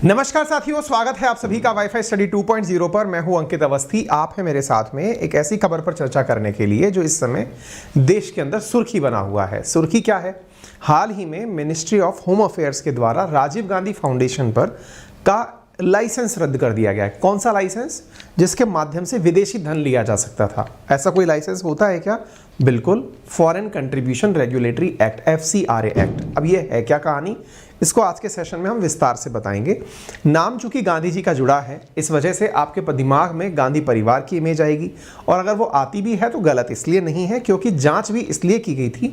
नमस्कार साथियों, स्वागत है आप सभी का वाईफाई स्टडी 2.0 पर। मैं हूं अंकित अवस्थी। आप हैं मेरे साथ में एक ऐसी खबर पर चर्चा करने के लिए जो इस समय देश के अंदर सुर्खी बना हुआ है। सुर्खी क्या है? हाल ही में मिनिस्ट्री ऑफ होम अफेयर्स के द्वारा राजीव गांधी फाउंडेशन पर का लाइसेंस रद्द कर दिया गया है। कौन सा लाइसेंस? जिसके माध्यम से विदेशी धन लिया जा सकता था। ऐसा कोई लाइसेंस होता है क्या? बिल्कुल, foreign contribution regulatory act, FCRA act. अब ये है क्या कहानी, इसको आज के सेशन में हम विस्तार से बताएंगे। नाम चूंकि गांधी जी का जुड़ा है, इस वजह से आपके दिमाग में गांधी परिवार की इमेज आएगी, और अगर वो आती भी है तो गलत इसलिए नहीं है क्योंकि जांच भी इसलिए की गई थी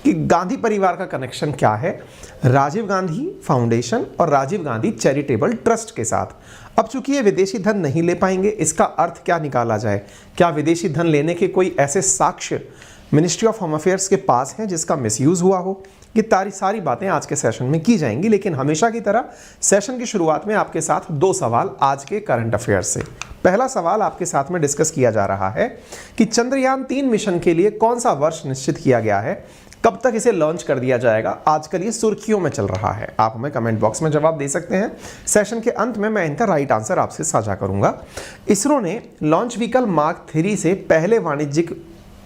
कि गांधी परिवार का कनेक्शन क्या है राजीव गांधी फाउंडेशन और राजीव गांधी चैरिटेबल ट्रस्ट के साथ। अब चूंकि ये विदेशी धन नहीं ले पाएंगे, इसका अर्थ क्या निकाला जाए? क्या विदेशी धन लेने के कोई ऐसे साक्ष्य मिनिस्ट्री ऑफ होम अफेयर्स के पास हैं जिसका मिसयूज हुआ हो? ये सारी बातें आज के सेशन में की जाएंगी, लेकिन हमेशा की तरह सेशन की शुरुआत में आपके साथ दो सवाल आज के करंट अफेयर्स से। पहला सवाल आपके साथ में डिस्कस किया जा रहा है कि चंद्रयान 3 मिशन के लिए कौन सा वर्ष निश्चित किया गया है, कब तक इसे लॉन्च कर दिया जाएगा? आजकल ये सुर्खियों में चल रहा है। आप हमें कमेंट बॉक्स में जवाब दे सकते हैं। सेशन के अंत में मैं इनका राइट आंसर आपसे साझा करूंगा। इसरो ने लॉन्च व्हीकल मार्क 3 से पहले वाणिज्यिक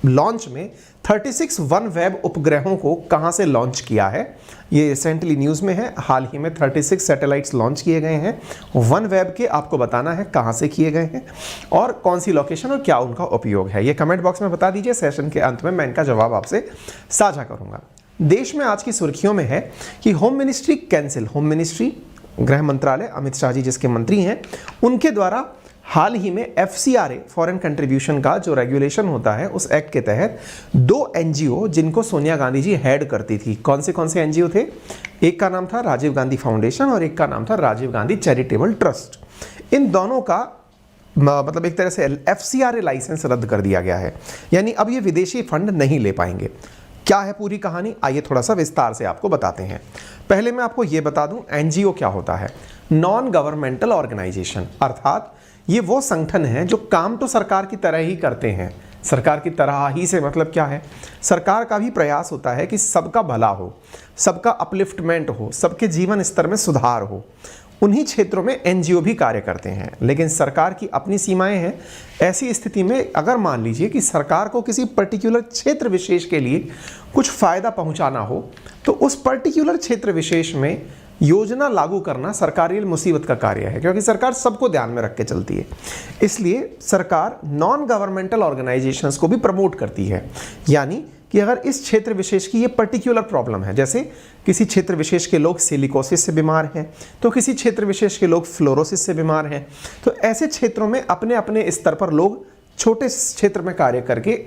लॉन्च में 36 वन वेब उपग्रहों को कहां से लॉन्च किया है? ये रिसेंटली न्यूज़ में है। हाल ही में 36 सैटेलाइट्स लॉन्च किए गए हैं। वन वेब के आपको बताना है कहां से किए गए हैं और कौन सी लोकेशन और क्या उनका उपयोग है। ये कमेंट बॉक्स में बता दीजिए। सेशन के अंत में मैं इनका जवाब आपसे साझा करूंगा। देश में आज की सुर्खियों में है कि home ministry cancel. Home ministry, गृह मंत्रालय, अमित शाह जी जिसके मंत्री हैं, उनके द्वारा हाल ही में FCRA फॉरेन कंट्रीब्यूशन का जो रेगुलेशन होता है उस एक्ट के तहत 2 NGO जिनको सोनिया गांधी जी हेड करती थी, कौन से NGO थे? एक का नाम था राजीव गांधी फाउंडेशन और एक का नाम था राजीव गांधी चैरिटेबल ट्रस्ट। इन दोनों का मतलब एक तरह से FCRA लाइसेंस रद्द कर दिया गया है, यानी अब ये विदेशी फंड नहीं ले पाएंगे। क्या है पूरी कहानी, आइए थोड़ा सा विस्तार से आपको बताते हैं। पहले मैं आपको ये बता दूं NGO क्या होता है। नॉन गवर्नमेंटल ऑर्गेनाइजेशन, अर्थात ये वो संगठन है जो काम तो सरकार की तरह ही करते हैं। सरकार की तरह ही से मतलब क्या है? सरकार का भी प्रयास होता है कि सबका भला हो, सबका अपलिफ्टमेंट हो, सबके जीवन स्तर में सुधार हो। उन्हीं क्षेत्रों में NGO भी कार्य करते हैं, लेकिन सरकार की अपनी सीमाएं हैं। ऐसी स्थिति में अगर मान लीजिए कि सरकार को किसी पर्टिकुलर क्षेत्र विशेष के लिए कुछ फायदा पहुंचाना हो, तो उस पर्टिकुलर क्षेत्र विशेष में योजना लागू करना सरकारी मुसीबत का कार्य है, क्योंकि सरकार सबको ध्यान में रख के चलती है। इसलिए सरकार नॉन गवर्नमेंटल ऑर्गेनाइजेशंस को भी प्रमोट करती है। यानी कि अगर इस क्षेत्र विशेष की ये पर्टिकुलर प्रॉब्लम है, जैसे किसी क्षेत्र विशेष के लोग सिलिकोसिस से बीमार हैं, तो किसी क्षेत्र विशेष के लोग फ्लोरोसिस से बीमार हैं, तो ऐसे क्षेत्रों में अपने अपने स्तर पर लोग छोटे क्षेत्र में कार्य करके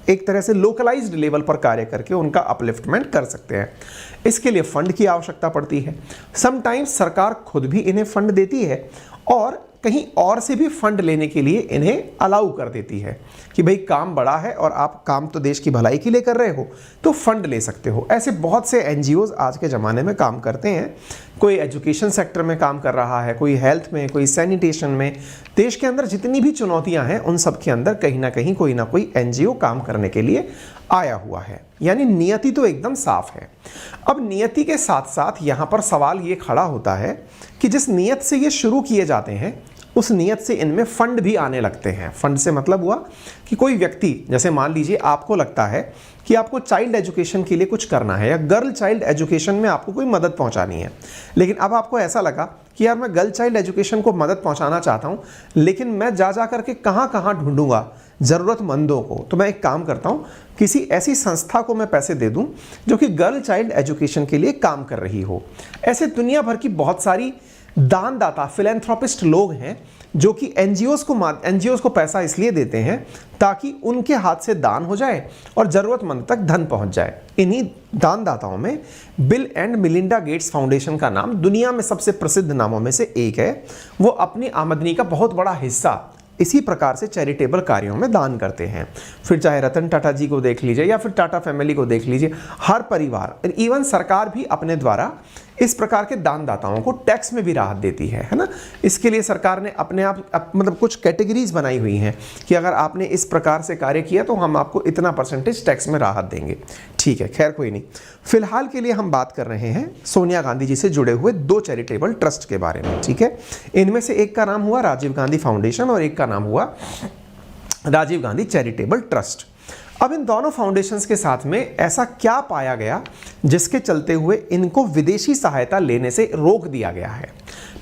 एक तरह से लोकलाइज्ड लेवल पर कार्य करके उनका अपलिफ्टमेंट कर सकते हैं। इसके लिए फंड की आवश्यकता पड़ती है। समटाइम्स सरकार खुद भी इन्हें फंड देती है और कहीं और से भी फंड लेने के लिए इन्हें अलाउ कर देती है कि भाई काम बड़ा है और आप काम तो देश की भलाई के लिए कर रहे हो तो फंड ले सकते हो। ऐसे बहुत से NGOs आज के ज़माने में काम करते हैं। कोई एजुकेशन सेक्टर में काम कर रहा है, कोई हेल्थ में, कोई सैनिटेशन में। देश के अंदर जितनी भी चुनौतियां हैं उन सब के अंदर कहीं ना कहीं कोई ना कोई NGO काम करने के लिए आया हुआ है। यानी नियति तो एकदम साफ है। अब नियति के साथ साथ यहाँ पर सवाल ये खड़ा होता है कि जिस नियत से ये शुरू किए जाते हैं उस नियत से इनमें फंड भी आने लगते हैं। फंड से मतलब हुआ कि कोई व्यक्ति, जैसे मान लीजिए आपको लगता है कि आपको चाइल्ड एजुकेशन के लिए कुछ करना है या गर्ल चाइल्ड एजुकेशन में आपको कोई मदद पहुंचानी है, लेकिन अब आपको ऐसा लगा कि यार मैं गर्ल चाइल्ड एजुकेशन को मदद पहुंचाना चाहता हूं, लेकिन मैं जा करके कहां ढूंढूंगा ज़रूरतमंदों को। तो मैं एक काम करता हूं, किसी ऐसी संस्था को मैं पैसे दे दूं जो कि गर्ल चाइल्ड एजुकेशन के लिए काम कर रही हो। ऐसे दुनिया भर की बहुत सारी दानदाता फिलैंथ्रोपिस्ट लोग हैं जो कि NGOs को पैसा इसलिए देते हैं ताकि उनके हाथ से दान हो जाए और ज़रूरतमंद तक धन पहुंच जाए। इन्हीं दानदाताओं में bill and Melinda Gates foundation का नाम दुनिया में सबसे प्रसिद्ध नामों में से एक है। वो अपनी आमदनी का बहुत बड़ा हिस्सा इसी प्रकार से चैरिटेबल कार्यों में दान करते हैं। फिर चाहे रतन टाटा जी को देख लीजिए या फिर टाटा फैमिली को देख लीजिए, हर परिवार, इवन सरकार भी अपने द्वारा इस प्रकार के दानदाताओं को टैक्स में भी राहत देती है ना। इसके लिए सरकार ने अपने आप मतलब कुछ कैटेगरीज बनाई हुई हैं कि अगर आपने इस प्रकार से कार्य किया तो हम आपको इतना परसेंटेज टैक्स में राहत देंगे। ठीक है, खैर कोई नहीं। फिलहाल के लिए हम बात कर रहे हैं सोनिया गांधी जी से जुड़े हुए 2 चैरिटेबल ट्रस्ट के बारे में। ठीक है, इनमें से एक का नाम हुआ राजीव गांधी फाउंडेशन और एक का नाम हुआ राजीव गांधी चैरिटेबल ट्रस्ट। अब इन दोनों फाउंडेशंस के साथ में ऐसा क्या पाया गया जिसके चलते हुए इनको विदेशी सहायता लेने से रोक दिया गया है?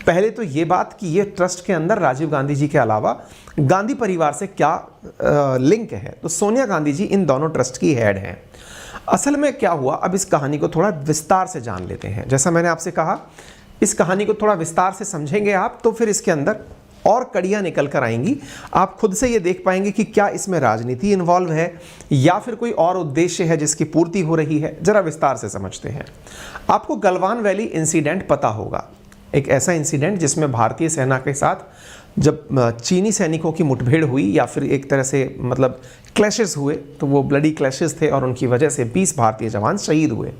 पहले तो ये बात कि ये ट्रस्ट के अंदर राजीव गांधी जी के अलावा गांधी परिवार से क्या लिंक है, तो सोनिया गांधी जी इन दोनों ट्रस्ट की हेड हैं। असल में क्या हुआ, अब इस कहानी को थोड़ा विस्तार से जान लेते हैं। जैसा मैंने आपसे कहा, इस कहानी को थोड़ा विस्तार से समझेंगे आप तो फिर इसके अंदर और कड़ियाँ निकल कर आएंगी। आप खुद से ये देख पाएंगे कि क्या इसमें राजनीति इन्वॉल्व है या फिर कोई और उद्देश्य है जिसकी पूर्ति हो रही है। जरा विस्तार से समझते हैं। आपको गलवान वैली इंसिडेंट पता होगा, एक ऐसा इंसिडेंट जिसमें भारतीय सेना के साथ जब चीनी सैनिकों की मुठभेड़ हुई या फिर एक तरह से मतलब क्लैशेस हुए, तो वो ब्लडी क्लैशेस थे और उनकी वजह से 20 भारतीय जवान शहीद हुए।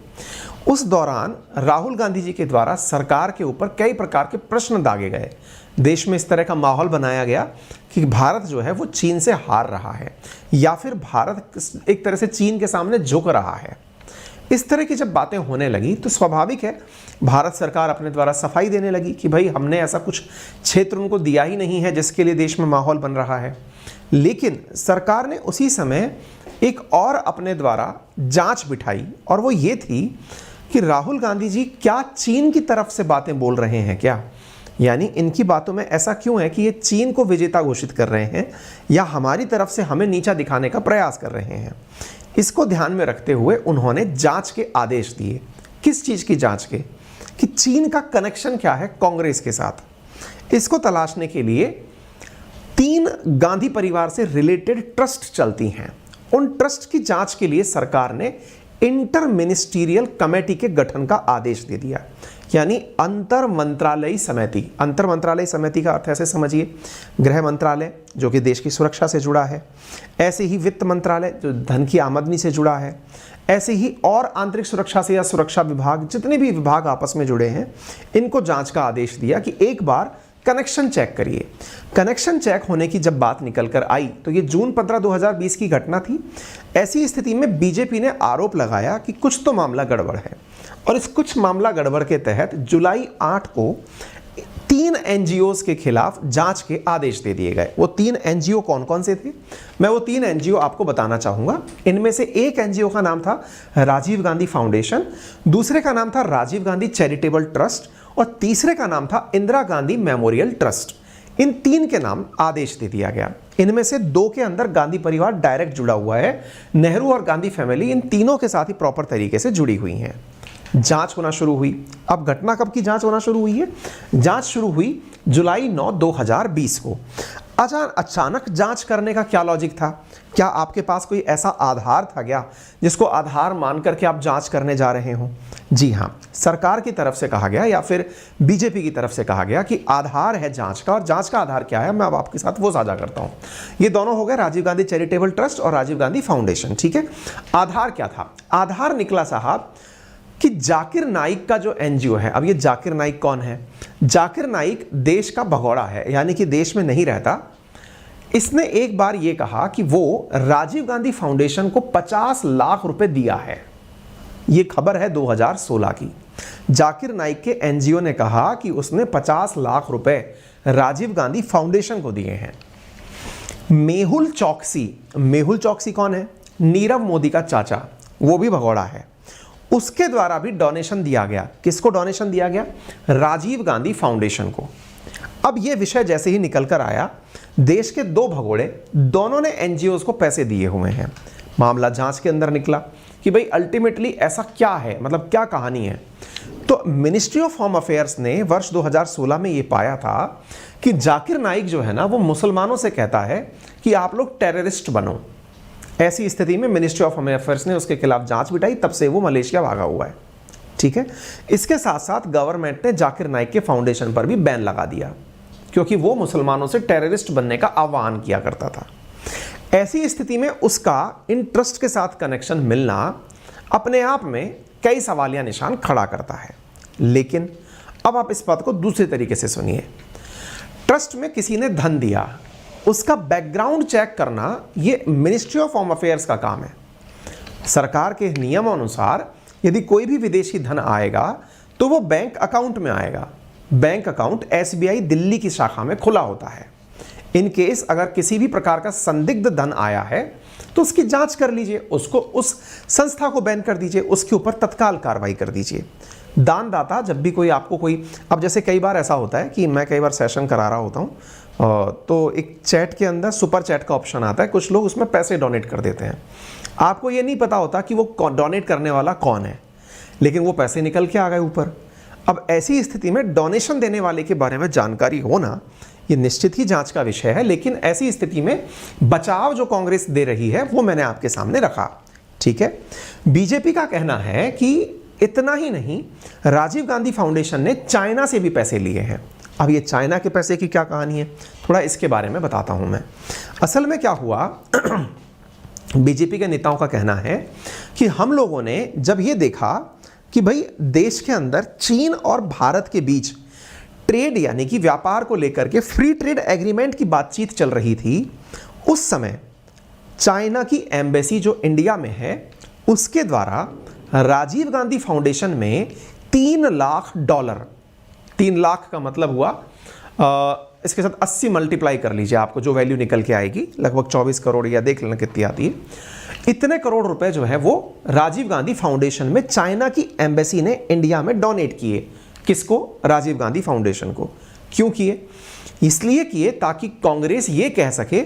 उस दौरान राहुल गांधी जी के द्वारा सरकार के ऊपर कई प्रकार के प्रश्न दागे गए। देश में इस तरह का माहौल बनाया गया कि भारत जो है वो चीन से हार रहा है या फिर भारत एक तरह से चीन के सामने झुक रहा है। इस तरह की जब बातें होने लगी तो स्वाभाविक है भारत सरकार अपने द्वारा सफाई देने लगी कि भाई हमने ऐसा कुछ क्षेत्र उनको दिया ही नहीं है जिसके लिए देश में माहौल बन रहा है। लेकिन सरकार ने उसी समय एक और अपने द्वारा जांच बिठाई और वो ये थी कि राहुल गांधी जी क्या चीन की तरफ से बातें बोल रहे हैं क्या, यानी इनकी बातों में ऐसा क्यों है कि ये चीन को विजेता घोषित कर रहे हैं या हमारी तरफ से हमें नीचा दिखाने का प्रयास कर रहे हैं। इसको ध्यान में रखते हुए उन्होंने जांच के आदेश दिए। किस चीज़ की जांच के? कि चीन का कनेक्शन क्या है कांग्रेस के साथ। इसको तलाशने के लिए 3 गांधी परिवार से रिलेटेड ट्रस्ट चलती हैं। उन ट्रस्ट की जांच के लिए सरकार ने इंटर मिनिस्टीरियल कमेटी के गठन का आदेश दे दिया, यानी अंतर मंत्रालयी समिति। अंतर मंत्रालयी समिति का अर्थ ऐसे समझिए, गृह मंत्रालय जो कि देश की सुरक्षा से जुड़ा है, ऐसे ही वित्त मंत्रालय जो धन की आमदनी से जुड़ा है, ऐसे ही और आंतरिक सुरक्षा से या सुरक्षा विभाग, जितने भी विभाग आपस में जुड़े हैं, इनको जांच का आदेश दिया कि एक बार कनेक्शन चेक करिए। कनेक्शन चेक होने की जब बात निकल कर आई तो ये जून 15, 2020 की घटना थी। ऐसी स्थिति में बीजेपी ने आरोप लगाया कि कुछ तो मामला गड़बड़ है और इस कुछ मामला गड़बड़ के तहत जुलाई 8 को 3 एनजीओज के खिलाफ जांच के आदेश दे दिए गए। वो 3 एनजीओ कौन कौन से थे, मैं वो 3 एनजीओ आपको बताना चाहूँगा। इनमें से एक एनजीओ का नाम था राजीव गांधी फाउंडेशन, दूसरे का नाम था राजीव गांधी चैरिटेबल ट्रस्ट और तीसरे का नाम था इंदिरा गांधी मेमोरियल ट्रस्ट। इन 3 के नाम आदेश दे दिया गया। इनमें से 2 के अंदर गांधी परिवार डायरेक्ट जुड़ा हुआ है। नेहरू और गांधी फैमिली इन तीनों के साथ ही प्रॉपर तरीके से जुड़ी हुई हैं। जांच होना शुरू हुई। अब घटना कब की जांच होना शुरू हुई है? जांच शुरू हुई जुलाई 9, 2020 को। अचानक जांच करने का क्या लॉजिक था? क्या आपके पास कोई ऐसा आधार था क्या जिसको आधार मान करके आप जांच करने जा रहे हो? जी हाँ, सरकार की तरफ से कहा गया या फिर बीजेपी की तरफ से कहा गया कि आधार है जांच का, और जांच का आधार क्या है मैं अब आपके साथ वो साझा करता हूँ। ये दोनों हो गए राजीव गांधी चैरिटेबल ट्रस्ट और राजीव गांधी फाउंडेशन। ठीक है, आधार क्या था? आधार निकला साहब कि जाकिर नाइक का जो एनजीओ है। अब ये जाकिर नाइक कौन है? जाकिर नाइक देश का भगोड़ा है, यानी कि देश में नहीं रहता। इसने एक बार ये कहा कि वो राजीव गांधी फाउंडेशन को 50 लाख रुपए दिया है। ये खबर है 2016 की। जाकिर नाइक के एनजीओ ने कहा कि उसने 50 लाख रुपए राजीव गांधी फाउंडेशन को दिए हैं। मेहुल चौकसी कौन है? नीरव मोदी का चाचा, वो भी भगोड़ा है। उसके द्वारा भी डोनेशन दिया गया। किसको डोनेशन दिया गया? राजीव गांधी फाउंडेशन को। अब ये विषय जैसे ही निकल कर आया, देश के 2 भगोड़े दोनों ने एनजीओज को पैसे दिए हुए हैं। मामला जांच के अंदर निकला कि भाई अल्टीमेटली ऐसा क्या है, मतलब क्या कहानी है। तो मिनिस्ट्री ऑफ होम अफेयर्स ने वर्ष 2016 में ये पाया था कि जाकिर नाइक जो है ना, वो मुसलमानों से कहता है कि आप लोग टेररिस्ट बनो। ऐसी स्थिति में मिनिस्ट्री ऑफ होम अफेयर्स ने उसके खिलाफ जांच बिठाई, तब से वो मलेशिया भागा हुआ है। ठीक है, इसके साथ साथ गवर्नमेंट ने जाकिर नाइक के फाउंडेशन पर भी बैन लगा दिया क्योंकि वो मुसलमानों से टेररिस्ट बनने का आह्वान किया करता था। ऐसी स्थिति में उसका इन ट्रस्ट के साथ कनेक्शन मिलना अपने आप में कई सवालिया निशान खड़ा करता है। लेकिन अब आप इस बात को दूसरे तरीके से सुनिए। ट्रस्ट में किसी ने धन दिया, उसका बैकग्राउंड चेक करना ये मिनिस्ट्री ऑफ होम अफेयर्स का काम है। सरकार के नियमों अनुसार यदि कोई भी विदेशी धन आएगा तो वो बैंक अकाउंट में आएगा। बैंक अकाउंट एसबीआई दिल्ली की शाखा में खुला होता है। इन केस अगर किसी भी प्रकार का संदिग्ध धन आया है तो उसकी जांच कर लीजिए, उसको उस संस्था को बैन कर दीजिए, उसके ऊपर तत्काल कार्रवाई कर दीजिए। दानदाता जब भी कोई आपको कोई, अब जैसे कई बार ऐसा होता है कि मैं कई बार सेशन करा रहा होता हूँ तो एक चैट के अंदर सुपर चैट का ऑप्शन आता है, कुछ लोग उसमें पैसे डोनेट कर देते हैं। आपको ये नहीं पता होता कि वो डोनेट करने वाला कौन है, लेकिन वो पैसे निकल के आ गए ऊपर। अब ऐसी स्थिति में डोनेशन देने वाले के बारे में जानकारी होना ये निश्चित ही जांच का विषय है, लेकिन ऐसी स्थिति में बचाव जो कांग्रेस दे रही है वो मैंने आपके सामने रखा। ठीक है, बीजेपी का कहना है कि इतना ही नहीं, राजीव गांधी फाउंडेशन ने चाइना से भी पैसे लिए हैं। अब ये चाइना के पैसे की क्या कहानी है, थोड़ा इसके बारे में बताता हूं मैं। असल में क्या हुआ, बीजेपी के नेताओं का कहना है कि हम लोगों ने जब ये देखा कि भाई देश के अंदर चीन और भारत के बीच ट्रेड यानी कि व्यापार को लेकर के फ्री ट्रेड एग्रीमेंट की बातचीत चल रही थी, उस समय चाइना की एम्बेसी जो इंडिया में है उसके द्वारा राजीव गांधी फाउंडेशन में $3 लाख, 3 लाख का मतलब हुआ इसके साथ 80 मल्टीप्लाई कर लीजिए, आपको जो वैल्यू निकल के आएगी लगभग 24 करोड़ या देख लेना कितनी आती है। इतने करोड़ रुपए जो है वो राजीव गांधी फाउंडेशन में चाइना की एम्बेसी ने इंडिया में डोनेट किए। किसको? राजीव गांधी फाउंडेशन को। क्यों किए? इसलिए किए ताकि कांग्रेस ये कह सके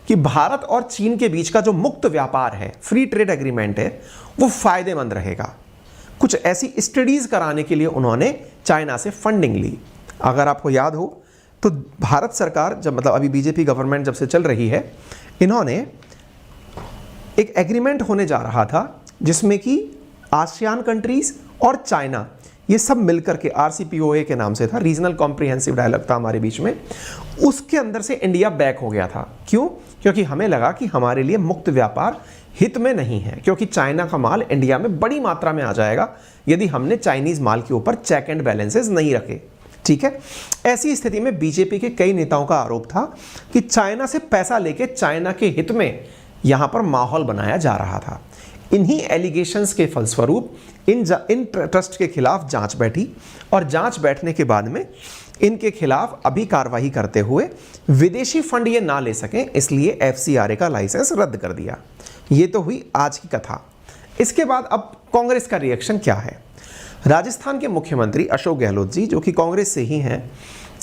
कि भारत और चीन के बीच का जो मुक्त व्यापार है, फ्री ट्रेड एग्रीमेंट है, वो फायदेमंद रहेगा। कुछ ऐसी स्टडीज कराने के लिए उन्होंने चाइना से फंडिंग ली। अगर आपको याद हो तो भारत सरकार जब, मतलब अभी बीजेपी गवर्नमेंट जब से चल रही है, इन्होंने एक एग्रीमेंट होने जा रहा था जिसमें कि आसियान कंट्रीज और चाइना ये सब मिलकर के, RCPOA के नाम से था, रीजनल कॉम्प्रिहेंसिव डायलॉग था हमारे बीच में, उसके अंदर से इंडिया बैक हो गया था। क्यों? क्योंकि हमें लगा कि हमारे लिए मुक्त व्यापार हित में नहीं है, क्योंकि चाइना का माल इंडिया में बड़ी मात्रा में आ जाएगा यदि हमने चाइनीज माल के ऊपर चेक एंड बैलेंसेस नहीं रखे। ठीक है, ऐसी स्थिति में बीजेपी के कई नेताओं का आरोप था कि चाइना से पैसा लेके चाइना के हित में यहां पर माहौल बनाया जा रहा था। इन्हीं एलिगेशंस के फलस्वरूप इन ट्रस्ट के खिलाफ जांच बैठी और जांच बैठने के बाद में इनके खिलाफ अभी कार्रवाई करते हुए विदेशी फंड ये ना ले सकें, इसलिए FCRA का लाइसेंस रद्द कर दिया। ये तो हुई आज की कथा। इसके बाद अब कांग्रेस का रिएक्शन क्या है? राजस्थान के मुख्यमंत्री अशोक गहलोत जी, जो कि कांग्रेस से ही हैं,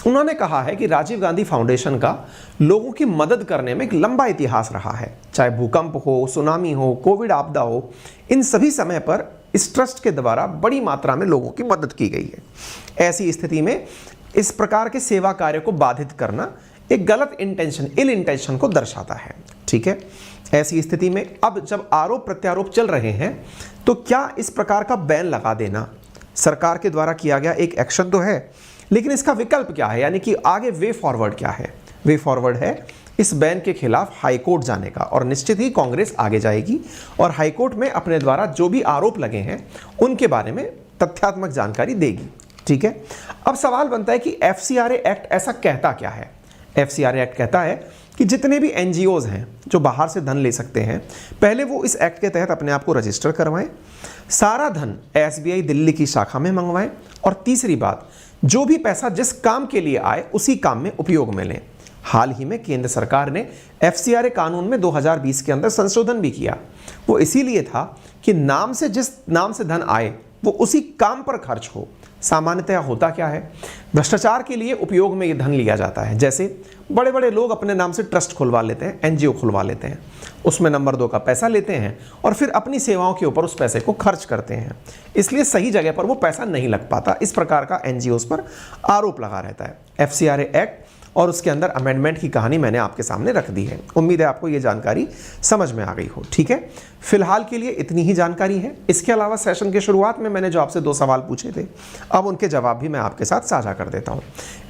उन्होंने कहा है कि राजीव गांधी फाउंडेशन का लोगों की मदद करने में एक लंबा इतिहास रहा है। चाहे भूकंप हो, सुनामी हो, कोविड आपदा हो, इन सभी समय पर इस ट्रस्ट के द्वारा बड़ी मात्रा में लोगों की मदद की गई है। ऐसी स्थिति में इस प्रकार के सेवा कार्य को बाधित करना एक गलत इंटेंशन, इल इंटेंशन को दर्शाता है। ठीक है, ऐसी स्थिति में अब जब आरोप प्रत्यारोप चल रहे हैं तो क्या इस प्रकार का बैन लगा देना सरकार के द्वारा किया गया एक एक्शन तो है, लेकिन इसका विकल्प क्या है, यानी कि आगे वे फॉरवर्ड क्या है? वे फॉरवर्ड है इस बैन के खिलाफ हाई कोर्ट जाने का, और निश्चित ही कांग्रेस आगे जाएगी और हाई कोर्ट में अपने द्वारा जो भी आरोप लगे हैं उनके बारे में तथ्यात्मक जानकारी देगी। ठीक है, अब सवाल बनता है कि FCRA एक्ट ऐसा कहता क्या है? FCRA एक्ट कहता है कि जितने भी NGOs हैं जो बाहर से धन ले सकते हैं, पहले वो इस एक्ट के तहत अपने आप को रजिस्टर करवाएं, सारा धन SBI दिल्ली की शाखा में मंगवाएं, और तीसरी बात, जो भी पैसा जिस काम के लिए आए उसी काम में उपयोग में लें। हाल ही में केंद्र सरकार ने FCRA कानून में 2020 के अंदर संशोधन भी किया। वो इसीलिए था कि नाम से जिस नाम से धन आए वो उसी काम पर खर्च हो। सामान्यतः होता क्या है, भ्रष्टाचार के लिए उपयोग में ये धन लिया जाता है। जैसे बड़े बड़े लोग अपने नाम से ट्रस्ट खुलवा लेते हैं, NGO खुलवा लेते हैं, उसमें नंबर 2 का पैसा लेते हैं और फिर अपनी सेवाओं के ऊपर उस पैसे को खर्च करते हैं। इसलिए सही जगह पर वो पैसा नहीं लग पाता। इस प्रकार का NGOs पर आरोप लगा रहता है। FCRA एक्ट और उसके अंदर अमेंडमेंट की कहानी मैंने आपके सामने रख दी है। उम्मीद है आपको ये जानकारी समझ में आ गई हो। ठीक है, फिलहाल के लिए इतनी ही जानकारी है। इसके अलावा सेशन के शुरुआत में मैंने जो आपसे 2 सवाल पूछे थे, अब उनके जवाब भी मैं आपके साथ साझा कर देता हूं।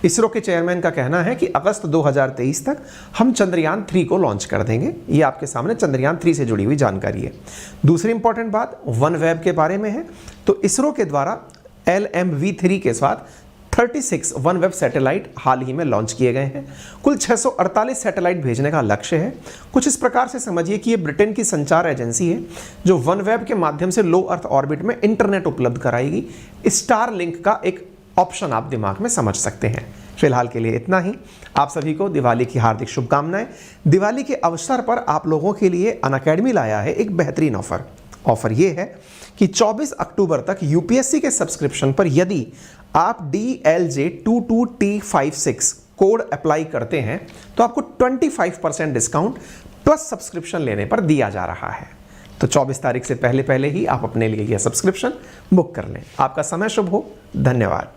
इसरो के चेयरमैन का कहना है कि अगस्त 2023 तक हम चंद्रयान 3 को लॉन्च कर देंगे। ये आपके सामने चंद्रयान 3 से जुड़ी हुई जानकारी है। दूसरी इंपॉर्टेंट बात वन वेब के बारे में है। तो इसरो के द्वारा LMV3 के साथ 36 OneWeb सैटेलाइट हाल ही में लॉन्च किए गए हैं। कुल 648 सैटेलाइट भेजने का लक्ष्य है। कुछ इस प्रकार से समझिए कि ये ब्रिटेन की संचार एजेंसी है जो OneWeb के माध्यम से लो अर्थ ऑर्बिट में इंटरनेट उपलब्ध कराएगी। स्टारलिंक का एक ऑप्शन आप दिमाग में समझ सकते हैं। फिलहाल के लिए इतना ही। आप सभी को दिवाली की हार्दिक शुभकामनाएं। दिवाली के अवसर पर आप लोगों के लिए अनअकैडमी लाया है एक बेहतरीन ऑफर ये है कि 24 अक्टूबर तक यूपीएससी के सब्सक्रिप्शन पर यदि आप DLJ22T56 कोड अप्लाई करते हैं तो आपको 25% डिस्काउंट प्लस सब्सक्रिप्शन लेने पर दिया जा रहा है। तो 24 तारीख से पहले ही आप अपने लिए यह सब्सक्रिप्शन बुक कर लें। आपका समय शुभ हो। धन्यवाद।